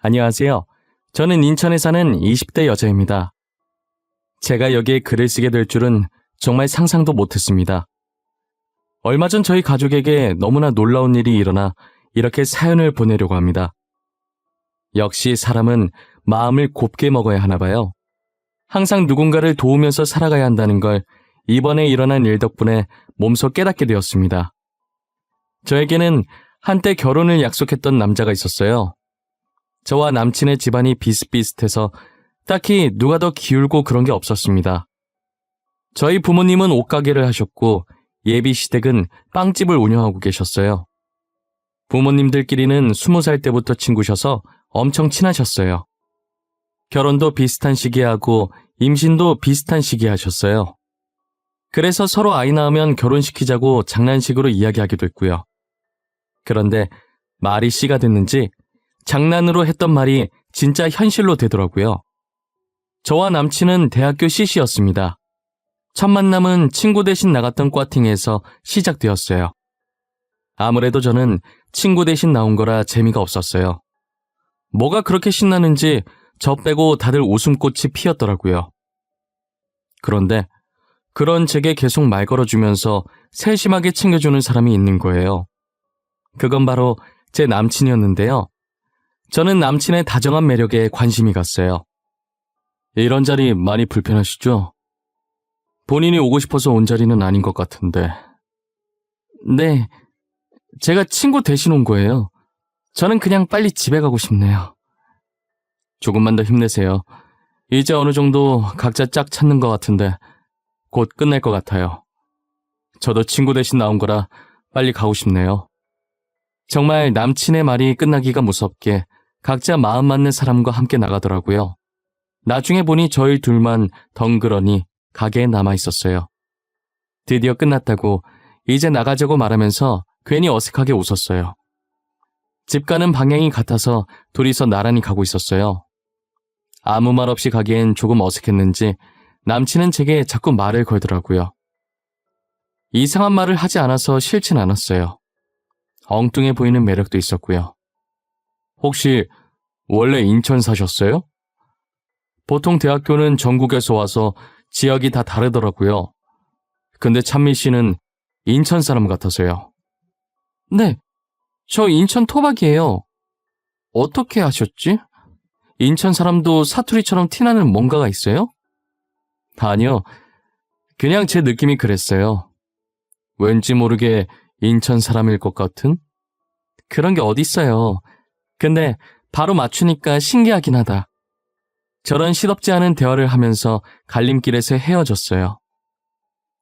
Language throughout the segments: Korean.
안녕하세요. 저는 인천에 사는 20대 여자입니다. 제가 여기에 글을 쓰게 될 줄은 정말 상상도 못했습니다. 얼마 전 저희 가족에게 너무나 놀라운 일이 일어나 이렇게 사연을 보내려고 합니다. 역시 사람은 마음을 곱게 먹어야 하나 봐요. 항상 누군가를 도우면서 살아가야 한다는 걸 이번에 일어난 일 덕분에 몸소 깨닫게 되었습니다. 저에게는 한때 결혼을 약속했던 남자가 있었어요. 저와 남친의 집안이 비슷비슷해서 딱히 누가 더 기울고 그런 게 없었습니다. 저희 부모님은 옷가게를 하셨고 예비 시댁은 빵집을 운영하고 계셨어요. 부모님들끼리는 20살 때부터 친구셔서 엄청 친하셨어요. 결혼도 비슷한 시기에 하고 임신도 비슷한 시기에 하셨어요. 그래서 서로 아이 낳으면 결혼시키자고 장난식으로 이야기하기도 했고요. 그런데 말이 씨가 됐는지 장난으로 했던 말이 진짜 현실로 되더라고요. 저와 남친은 대학교 CC였습니다. 첫 만남은 친구 대신 나갔던 과팅에서 시작되었어요. 아무래도 저는 친구 대신 나온 거라 재미가 없었어요. 뭐가 그렇게 신나는지 저 빼고 다들 웃음꽃이 피었더라고요. 그런데 그런 제게 계속 말 걸어주면서 세심하게 챙겨주는 사람이 있는 거예요. 그건 바로 제 남친이었는데요. 저는 남친의 다정한 매력에 관심이 갔어요. 이런 자리 많이 불편하시죠? 본인이 오고 싶어서 온 자리는 아닌 것 같은데. 네, 제가 친구 대신 온 거예요. 저는 그냥 빨리 집에 가고 싶네요. 조금만 더 힘내세요. 이제 어느 정도 각자 짝 찾는 것 같은데 곧 끝날 것 같아요. 저도 친구 대신 나온 거라 빨리 가고 싶네요. 정말 남친의 말이 끝나기가 무섭게 각자 마음 맞는 사람과 함께 나가더라고요. 나중에 보니 저희 둘만 덩그러니 가게에 남아 있었어요. 드디어 끝났다고 이제 나가자고 말하면서 괜히 어색하게 웃었어요. 집 가는 방향이 같아서 둘이서 나란히 가고 있었어요. 아무 말 없이 가기엔 조금 어색했는지 남친은 제게 자꾸 말을 걸더라고요. 이상한 말을 하지 않아서 싫진 않았어요. 엉뚱해 보이는 매력도 있었고요. 혹시 원래 인천 사셨어요? 보통 대학교는 전국에서 와서 지역이 다 다르더라고요. 근데 찬미 씨는 인천 사람 같아서요. 네, 저 인천 토박이에요. 어떻게 아셨지? 인천 사람도 사투리처럼 티나는 뭔가가 있어요? 아니요, 그냥 제 느낌이 그랬어요. 왠지 모르게 인천 사람일 것 같은? 그런 게 어딨어요. 근데 바로 맞추니까 신기하긴 하다. 저런 시덥지 않은 대화를 하면서 갈림길에서 헤어졌어요.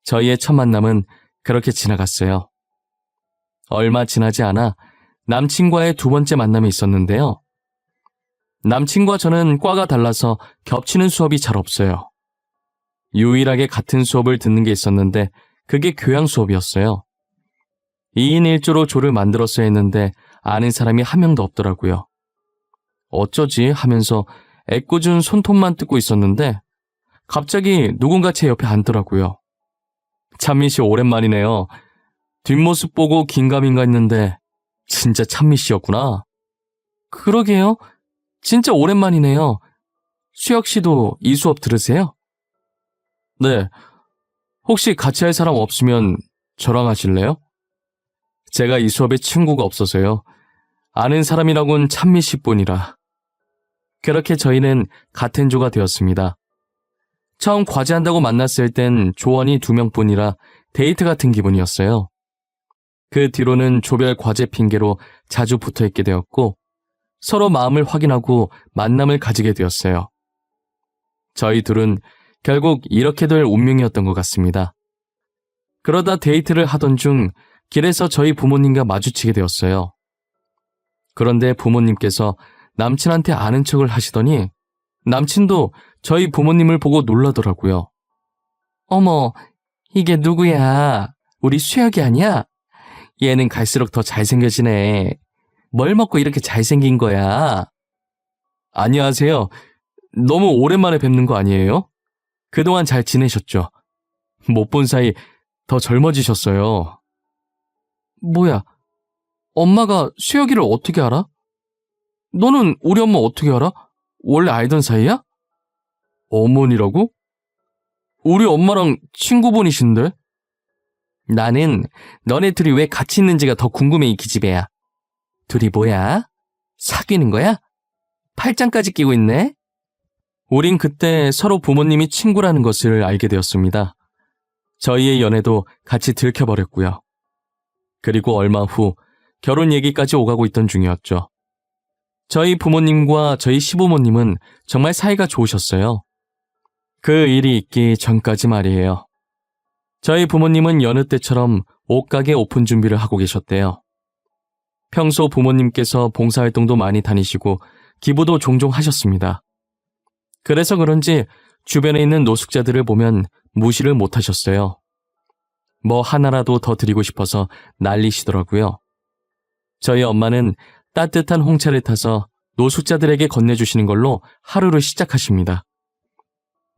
저희의 첫 만남은 그렇게 지나갔어요. 얼마 지나지 않아 남친과의 두 번째 만남이 있었는데요. 남친과 저는 과가 달라서 겹치는 수업이 잘 없어요. 유일하게 같은 수업을 듣는 게 있었는데 그게 교양 수업이었어요. 2인 1조로 조를 만들었어야 했는데 아는 사람이 한 명도 없더라고요. 어쩌지 하면서 애꿎은 손톱만 뜯고 있었는데 갑자기 누군가 제 옆에 앉더라고요. 찬미 씨 오랜만이네요. 뒷모습 보고 긴가민가 했는데 진짜 찬미 씨였구나. 그러게요. 진짜 오랜만이네요. 수혁 씨도 이 수업 들으세요? 네. 혹시 같이 할 사람 없으면 저랑 하실래요? 제가 이 수업에 친구가 없어서요. 아는 사람이라곤 찬미 씨뿐이라. 그렇게 저희는 같은 조가 되었습니다. 처음 과제한다고 만났을 땐 조원이 2명뿐이라 데이트 같은 기분이었어요. 그 뒤로는 조별 과제 핑계로 자주 붙어있게 되었고 서로 마음을 확인하고 만남을 가지게 되었어요. 저희 둘은 결국 이렇게 될 운명이었던 것 같습니다. 그러다 데이트를 하던 중 길에서 저희 부모님과 마주치게 되었어요. 그런데 부모님께서 남친한테 아는 척을 하시더니 남친도 저희 부모님을 보고 놀라더라고요. 어머, 이게 누구야? 우리 수혁이 아니야? 얘는 갈수록 더 잘생겨지네. 뭘 먹고 이렇게 잘생긴 거야? 안녕하세요. 너무 오랜만에 뵙는 거 아니에요? 그동안 잘 지내셨죠? 못 본 사이 더 젊어지셨어요. 뭐야, 엄마가 수혁이를 어떻게 알아? 너는 우리 엄마 어떻게 알아? 원래 알던 사이야? 어머니라고? 우리 엄마랑 친구분이신데? 나는 너네 둘이 왜 같이 있는지가 더 궁금해, 이 기집애야. 둘이 뭐야? 사귀는 거야? 팔짱까지 끼고 있네? 우린 그때 서로 부모님이 친구라는 것을 알게 되었습니다. 저희의 연애도 같이 들켜버렸고요. 그리고 얼마 후 결혼 얘기까지 오가고 있던 중이었죠. 저희 부모님과 저희 시부모님은 정말 사이가 좋으셨어요. 그 일이 있기 전까지 말이에요. 저희 부모님은 여느 때처럼 옷가게 오픈 준비를 하고 계셨대요. 평소 부모님께서 봉사활동도 많이 다니시고 기부도 종종 하셨습니다. 그래서 그런지 주변에 있는 노숙자들을 보면 무시를 못하셨어요. 뭐 하나라도 더 드리고 싶어서 난리시더라고요. 저희 엄마는 따뜻한 홍차를 타서 노숙자들에게 건네주시는 걸로 하루를 시작하십니다.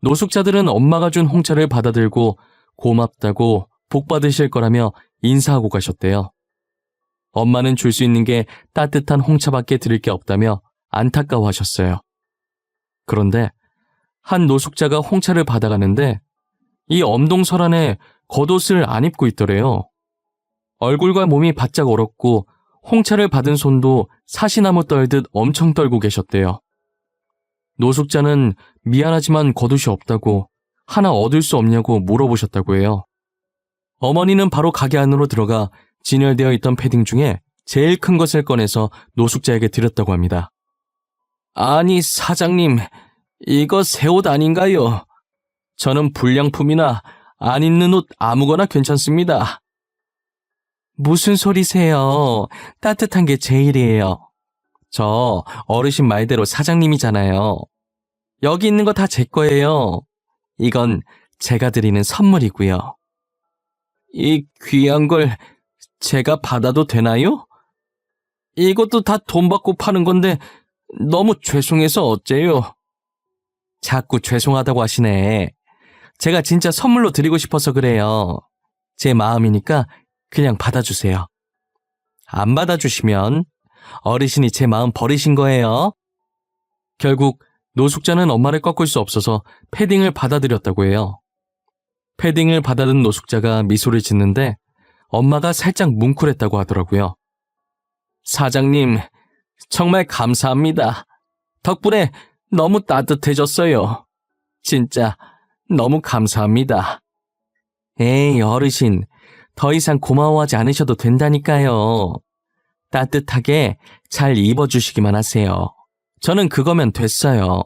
노숙자들은 엄마가 준 홍차를 받아들고 고맙다고 복 받으실 거라며 인사하고 가셨대요. 엄마는 줄 수 있는 게 따뜻한 홍차밖에 드릴 게 없다며 안타까워하셨어요. 그런데 한 노숙자가 홍차를 받아가는데 이 엄동설안에 겉옷을 안 입고 있더래요. 얼굴과 몸이 바짝 얼었고 홍차를 받은 손도 사시나무 떨듯 엄청 떨고 계셨대요. 노숙자는 미안하지만 겉옷이 없다고 하나 얻을 수 없냐고 물어보셨다고 해요. 어머니는 바로 가게 안으로 들어가 진열되어 있던 패딩 중에 제일 큰 것을 꺼내서 노숙자에게 드렸다고 합니다. 아니 사장님, 이거 새 옷 아닌가요? 저는 불량품이나 안 입는 옷 아무거나 괜찮습니다. 무슨 소리세요? 따뜻한 게 제일이에요. 저 어르신 말대로 사장님이잖아요. 여기 있는 거 다 제 거예요. 이건 제가 드리는 선물이고요. 이 귀한 걸 제가 받아도 되나요? 이것도 다 돈 받고 파는 건데 너무 죄송해서 어째요? 자꾸 죄송하다고 하시네. 제가 진짜 선물로 드리고 싶어서 그래요. 제 마음이니까 그냥 받아주세요. 안 받아주시면 어르신이 제 마음 버리신 거예요. 결국 노숙자는 엄마를 꺾을 수 없어서 패딩을 받아들였다고 해요. 패딩을 받아든 노숙자가 미소를 짓는데 엄마가 살짝 뭉클했다고 하더라고요. 사장님, 정말 감사합니다. 덕분에 너무 따뜻해졌어요. 진짜 너무 감사합니다. 에이, 어르신, 더 이상 고마워하지 않으셔도 된다니까요. 따뜻하게 잘 입어주시기만 하세요. 저는 그거면 됐어요.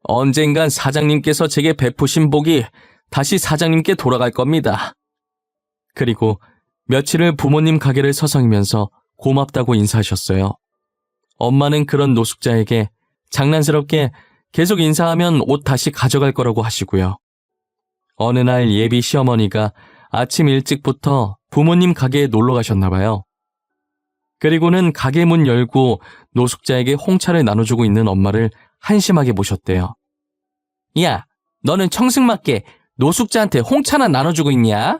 언젠간 사장님께서 제게 베푸신 복이 다시 사장님께 돌아갈 겁니다. 그리고 며칠을 부모님 가게를 서성이면서 고맙다고 인사하셨어요. 엄마는 그런 노숙자에게 장난스럽게 계속 인사하면 옷 다시 가져갈 거라고 하시고요. 어느 날 예비 시어머니가 아침 일찍부터 부모님 가게에 놀러 가셨나 봐요. 그리고는 가게 문 열고 노숙자에게 홍차를 나눠주고 있는 엄마를 한심하게 보셨대요. 야, 너는 청승맞게 노숙자한테 홍차나 나눠주고 있냐?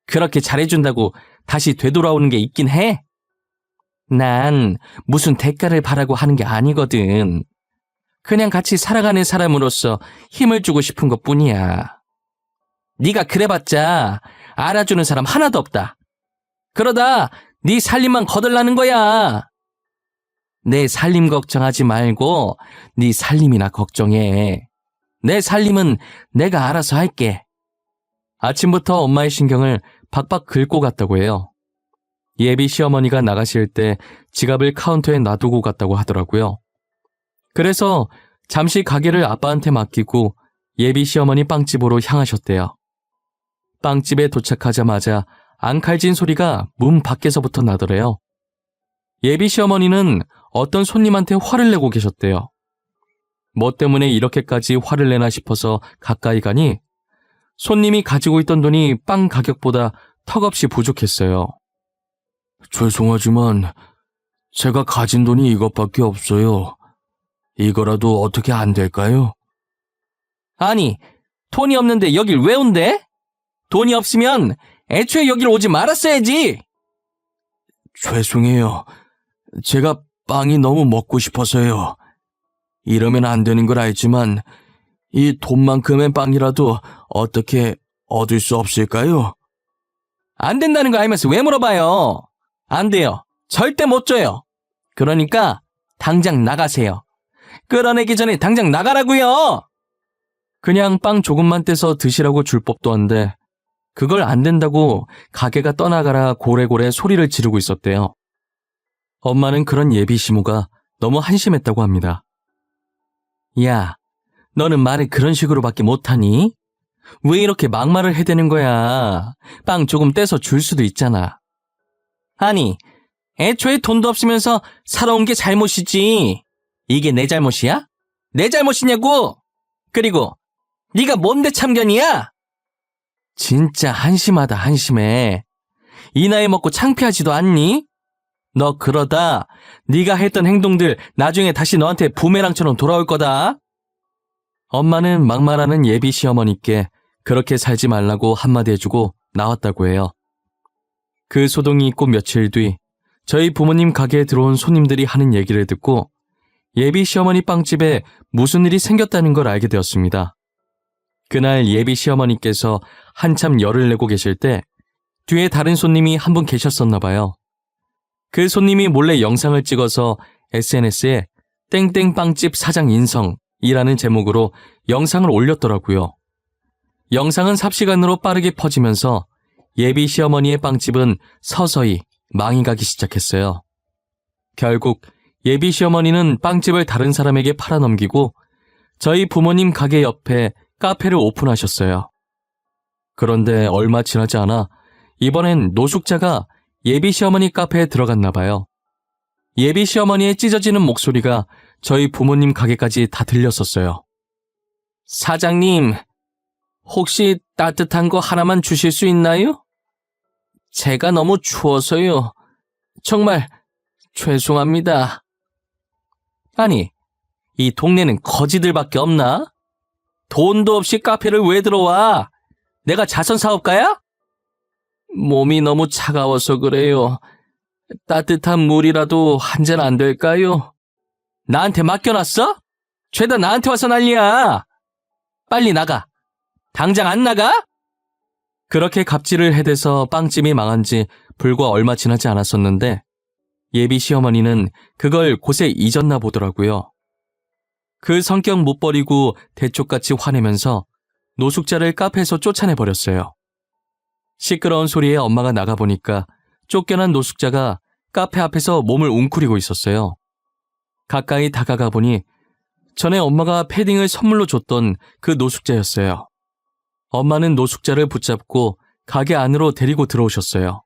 그렇게 잘해준다고 다시 되돌아오는 게 있긴 해? 난 무슨 대가를 바라고 하는 게 아니거든. 그냥 같이 살아가는 사람으로서 힘을 주고 싶은 것뿐이야. 네가 그래봤자 알아주는 사람 하나도 없다. 그러다 네 살림만 거덜나는 거야. 내 살림 걱정하지 말고 네 살림이나 걱정해. 내 살림은 내가 알아서 할게. 아침부터 엄마의 신경을 박박 긁고 갔다고 해요. 예비 시어머니가 나가실 때 지갑을 카운터에 놔두고 갔다고 하더라고요. 그래서 잠시 가게를 아빠한테 맡기고 예비 시어머니 빵집으로 향하셨대요. 빵집에 도착하자마자 앙칼진 소리가 문 밖에서부터 나더래요. 예비 시어머니는 어떤 손님한테 화를 내고 계셨대요. 뭐 때문에 이렇게까지 화를 내나 싶어서 가까이 가니 손님이 가지고 있던 돈이 빵 가격보다 턱없이 부족했어요. 죄송하지만 제가 가진 돈이 이것밖에 없어요. 이거라도 어떻게 안 될까요? 아니, 돈이 없는데 여길 왜 온대? 돈이 없으면 애초에 여길 오지 말았어야지. 죄송해요. 제가 빵이 너무 먹고 싶어서요. 이러면 안 되는 걸 알지만 이 돈만큼의 빵이라도 어떻게 얻을 수 없을까요? 안 된다는 거 알면서 왜 물어봐요? 안 돼요. 절대 못 줘요. 그러니까 당장 나가세요. 끌어내기 전에 당장 나가라고요. 그냥 빵 조금만 떼서 드시라고 줄 법도 한데 그걸 안 된다고 가게가 떠나가라 고래고래 소리를 지르고 있었대요. 엄마는 그런 예비 시모가 너무 한심했다고 합니다. 야, 너는 말을 그런 식으로밖에 못하니? 왜 이렇게 막말을 해대는 거야? 빵 조금 떼서 줄 수도 있잖아. 아니, 애초에 돈도 없으면서 살아온 게 잘못이지. 이게 내 잘못이야? 내 잘못이냐고? 그리고 네가 뭔데 참견이야? 진짜 한심하다 한심해. 이 나이 먹고 창피하지도 않니? 너 그러다 네가 했던 행동들 나중에 다시 너한테 부메랑처럼 돌아올 거다. 엄마는 막말하는 예비 시어머니께 그렇게 살지 말라고 한마디 해주고 나왔다고 해요. 그 소동이 있고 며칠 뒤 저희 부모님 가게에 들어온 손님들이 하는 얘기를 듣고 예비 시어머니 빵집에 무슨 일이 생겼다는 걸 알게 되었습니다. 그날 예비 시어머니께서 한참 열을 내고 계실 때 뒤에 다른 손님이 한 분 계셨었나 봐요. 그 손님이 몰래 영상을 찍어서 SNS에 땡땡빵집 사장 인성이라는 제목으로 영상을 올렸더라고요. 영상은 삽시간으로 빠르게 퍼지면서 예비 시어머니의 빵집은 서서히 망이 가기 시작했어요. 결국 예비 시어머니는 빵집을 다른 사람에게 팔아넘기고 저희 부모님 가게 옆에 카페를 오픈하셨어요. 그런데 얼마 지나지 않아 이번엔 노숙자가 예비 시어머니 카페에 들어갔나 봐요. 예비 시어머니의 찢어지는 목소리가 저희 부모님 가게까지 다 들렸었어요. 사장님, 혹시 따뜻한 거 하나만 주실 수 있나요? 제가 너무 추워서요. 정말 죄송합니다. 아니, 이 동네는 거지들밖에 없나? 돈도 없이 카페를 왜 들어와? 내가 자선 사업가야? 몸이 너무 차가워서 그래요. 따뜻한 물이라도 한 잔 안 될까요? 나한테 맡겨놨어? 죄다 나한테 와서 난리야. 빨리 나가. 당장 안 나가? 그렇게 갑질을 해대서 빵집이 망한 지 불과 얼마 지나지 않았었는데 예비 시어머니는 그걸 곳에 잊었나 보더라고요. 그 성격 못 버리고 대쪽같이 화내면서 노숙자를 카페에서 쫓아내버렸어요. 시끄러운 소리에 엄마가 나가보니까 쫓겨난 노숙자가 카페 앞에서 몸을 웅크리고 있었어요. 가까이 다가가 보니 전에 엄마가 패딩을 선물로 줬던 그 노숙자였어요. 엄마는 노숙자를 붙잡고 가게 안으로 데리고 들어오셨어요.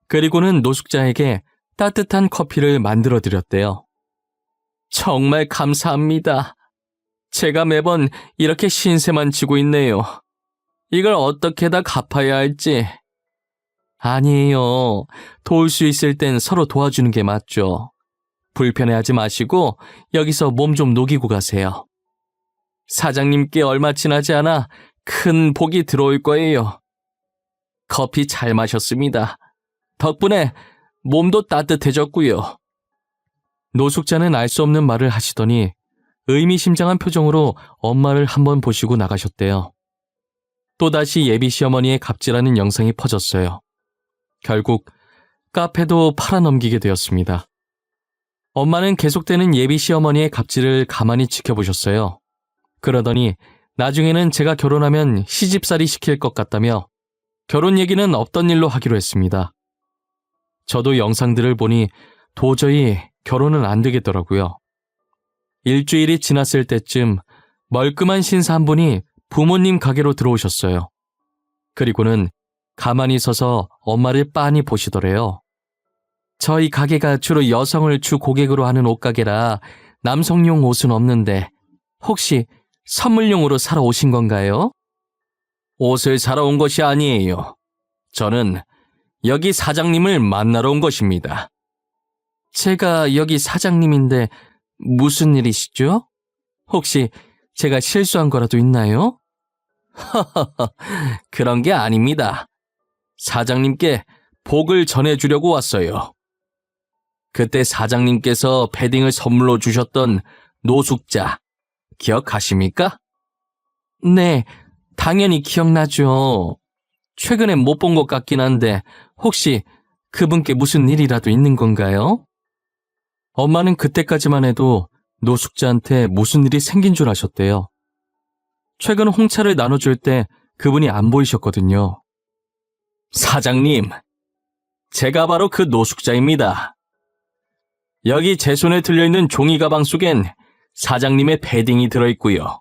그리고는 노숙자에게 따뜻한 커피를 만들어 드렸대요. 정말 감사합니다. 제가 매번 이렇게 신세만 지고 있네요. 이걸 어떻게 다 갚아야 할지. 아니에요. 도울 수 있을 땐 서로 도와주는 게 맞죠. 불편해하지 마시고 여기서 몸 좀 녹이고 가세요. 사장님께 얼마 지나지 않아 큰 복이 들어올 거예요. 커피 잘 마셨습니다. 덕분에 몸도 따뜻해졌고요. 노숙자는 알 수 없는 말을 하시더니 의미심장한 표정으로 엄마를 한번 보시고 나가셨대요. 또다시 예비 시어머니의 갑질하는 영상이 퍼졌어요. 결국 카페도 팔아넘기게 되었습니다. 엄마는 계속되는 예비 시어머니의 갑질을 가만히 지켜보셨어요. 그러더니 나중에는 제가 결혼하면 시집살이 시킬 것 같다며 결혼 얘기는 없던 일로 하기로 했습니다. 저도 영상들을 보니 도저히 결혼은 안 되겠더라고요. 일주일이 지났을 때쯤 멀끔한 신사 한 분이 부모님 가게로 들어오셨어요. 그리고는 가만히 서서 엄마를 빤히 보시더래요. 저희 가게가 주로 여성을 주 고객으로 하는 옷가게라 남성용 옷은 없는데 혹시 선물용으로 사러 오신 건가요? 옷을 사러 온 것이 아니에요. 저는 여기 사장님을 만나러 온 것입니다. 제가 여기 사장님인데 무슨 일이시죠? 혹시 제가 실수한 거라도 있나요? 그런 게 아닙니다. 사장님께 복을 전해주려고 왔어요. 그때 사장님께서 패딩을 선물로 주셨던 노숙자 기억하십니까? 네, 당연히 기억나죠. 최근에 못 본 것 같긴 한데 혹시 그분께 무슨 일이라도 있는 건가요? 엄마는 그때까지만 해도 노숙자한테 무슨 일이 생긴 줄 아셨대요. 최근 홍차를 나눠줄 때 그분이 안 보이셨거든요. 사장님, 제가 바로 그 노숙자입니다. 여기 제 손에 들려있는 종이 가방 속엔 사장님의 패딩이 들어있고요.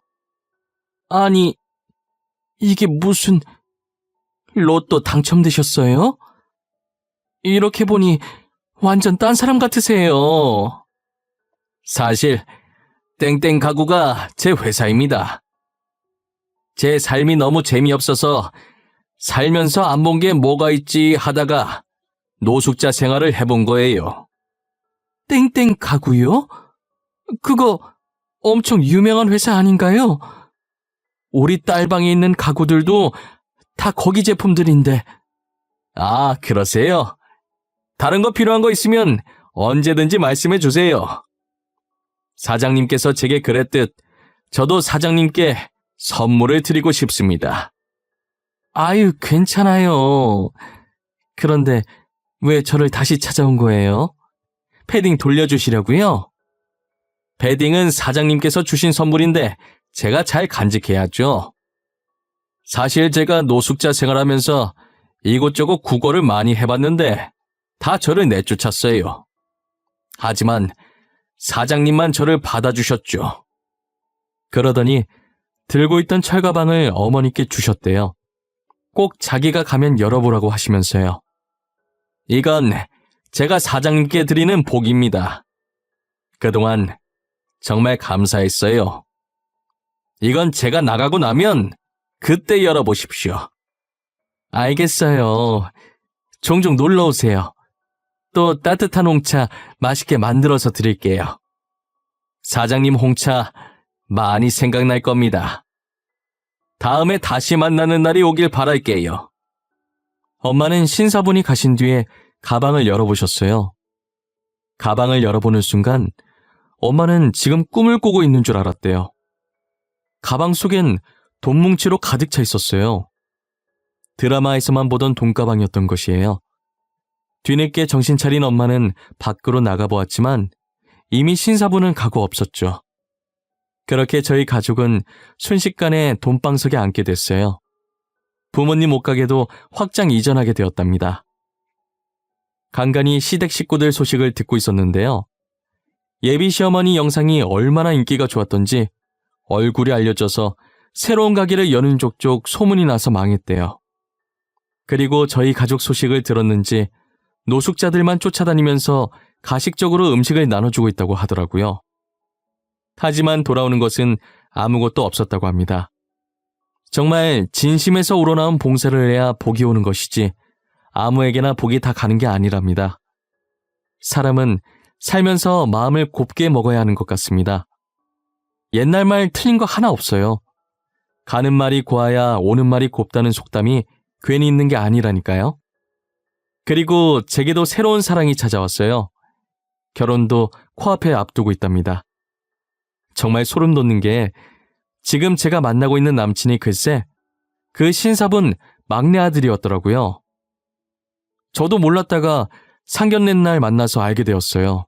아니, 이게 무슨 로또 당첨되셨어요? 이렇게 보니 완전 딴 사람 같으세요. 사실 땡땡 가구가 제 회사입니다. 제 삶이 너무 재미없어서 살면서 안 본 게 뭐가 있지 하다가 노숙자 생활을 해본 거예요. 땡땡 가구요? 그거 엄청 유명한 회사 아닌가요? 우리 딸방에 있는 가구들도 다 거기 제품들인데. 아, 그러세요? 다른 거 필요한 거 있으면 언제든지 말씀해 주세요. 사장님께서 제게 그랬듯 저도 사장님께 선물을 드리고 싶습니다. 아유, 괜찮아요. 그런데 왜 저를 다시 찾아온 거예요? 패딩 돌려주시려고요? 패딩은 사장님께서 주신 선물인데 제가 잘 간직해야죠. 사실 제가 노숙자 생활하면서 이곳저곳 구걸을 많이 해봤는데 다 저를 내쫓았어요. 하지만 사장님만 저를 받아주셨죠. 그러더니 들고 있던 철가방을 어머니께 주셨대요. 꼭 자기가 가면 열어보라고 하시면서요. 이건 제가 사장님께 드리는 복입니다. 그동안 정말 감사했어요. 이건 제가 나가고 나면 그때 열어보십시오. 알겠어요. 종종 놀러 오세요. 또 따뜻한 홍차 맛있게 만들어서 드릴게요. 사장님 홍차 많이 생각날 겁니다. 다음에 다시 만나는 날이 오길 바랄게요. 엄마는 신사분이 가신 뒤에 가방을 열어보셨어요. 가방을 열어보는 순간 엄마는 지금 꿈을 꾸고 있는 줄 알았대요. 가방 속엔 돈뭉치로 가득 차 있었어요. 드라마에서만 보던 돈가방이었던 것이에요. 뒤늦게 정신 차린 엄마는 밖으로 나가보았지만 이미 신사분은 가고 없었죠. 그렇게 저희 가족은 순식간에 돈방석에 앉게 됐어요. 부모님 옷가게도 확장 이전하게 되었답니다. 간간히 시댁 식구들 소식을 듣고 있었는데요. 예비 시어머니 영상이 얼마나 인기가 좋았던지 얼굴이 알려져서 새로운 가게를 여는 족족 소문이 나서 망했대요. 그리고 저희 가족 소식을 들었는지 노숙자들만 쫓아다니면서 가식적으로 음식을 나눠주고 있다고 하더라고요. 하지만 돌아오는 것은 아무것도 없었다고 합니다. 정말 진심에서 우러나온 봉사를 해야 복이 오는 것이지 아무에게나 복이 다 가는 게 아니랍니다. 사람은 살면서 마음을 곱게 먹어야 하는 것 같습니다. 옛날 말 틀린 거 하나 없어요. 가는 말이 고와야 오는 말이 곱다는 속담이 괜히 있는 게 아니라니까요. 그리고 제게도 새로운 사랑이 찾아왔어요. 결혼도 코앞에 앞두고 있답니다. 정말 소름 돋는 게 지금 제가 만나고 있는 남친이 글쎄 그 신사분 막내 아들이었더라고요. 저도 몰랐다가 상견례 날 만나서 알게 되었어요.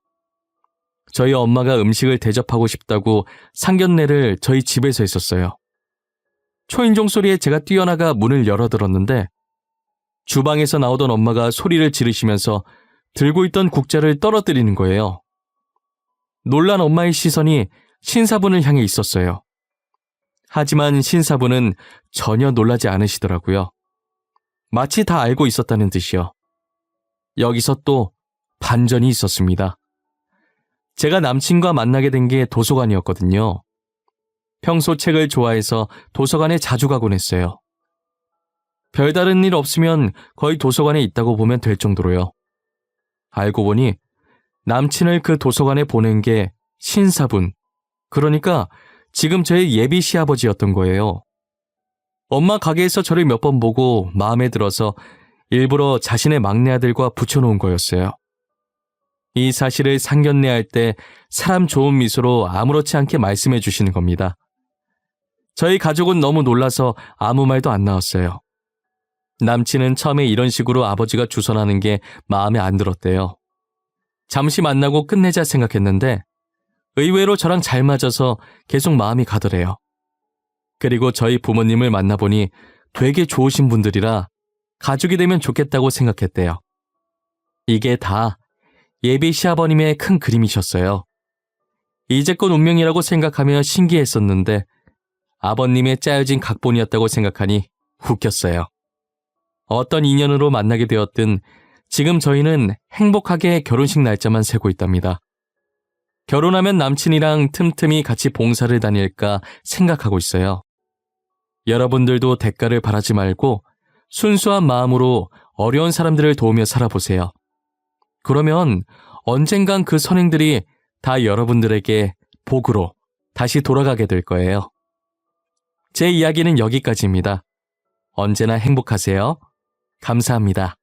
저희 엄마가 음식을 대접하고 싶다고 상견례를 저희 집에서 했었어요. 초인종 소리에 제가 뛰어나가 문을 열어들었는데 주방에서 나오던 엄마가 소리를 지르시면서 들고 있던 국자를 떨어뜨리는 거예요. 놀란 엄마의 시선이 신사분을 향해 있었어요. 하지만 신사분은 전혀 놀라지 않으시더라고요. 마치 다 알고 있었다는 듯이요. 여기서 또 반전이 있었습니다. 제가 남친과 만나게 된 게 도서관이었거든요. 평소 책을 좋아해서 도서관에 자주 가곤 했어요. 별다른 일 없으면 거의 도서관에 있다고 보면 될 정도로요. 알고 보니 남친을 그 도서관에 보낸 게 신사분, 그러니까 지금 저의 예비 시아버지였던 거예요. 엄마 가게에서 저를 몇 번 보고 마음에 들어서 일부러 자신의 막내 아들과 붙여놓은 거였어요. 이 사실을 상견례할 때 사람 좋은 미소로 아무렇지 않게 말씀해 주시는 겁니다. 저희 가족은 너무 놀라서 아무 말도 안 나왔어요. 남친은 처음에 이런 식으로 아버지가 주선하는 게 마음에 안 들었대요. 잠시 만나고 끝내자 생각했는데 의외로 저랑 잘 맞아서 계속 마음이 가더래요. 그리고 저희 부모님을 만나보니 되게 좋으신 분들이라 가족이 되면 좋겠다고 생각했대요. 이게 다 예비 시아버님의 큰 그림이셨어요. 이제껏 운명이라고 생각하며 신기했었는데 아버님의 짜여진 각본이었다고 생각하니 웃겼어요. 어떤 인연으로 만나게 되었든 지금 저희는 행복하게 결혼식 날짜만 세고 있답니다. 결혼하면 남친이랑 틈틈이 같이 봉사를 다닐까 생각하고 있어요. 여러분들도 대가를 바라지 말고 순수한 마음으로 어려운 사람들을 도우며 살아보세요. 그러면 언젠간 그 선행들이 다 여러분들에게 복으로 다시 돌아가게 될 거예요. 제 이야기는 여기까지입니다. 언제나 행복하세요. 감사합니다.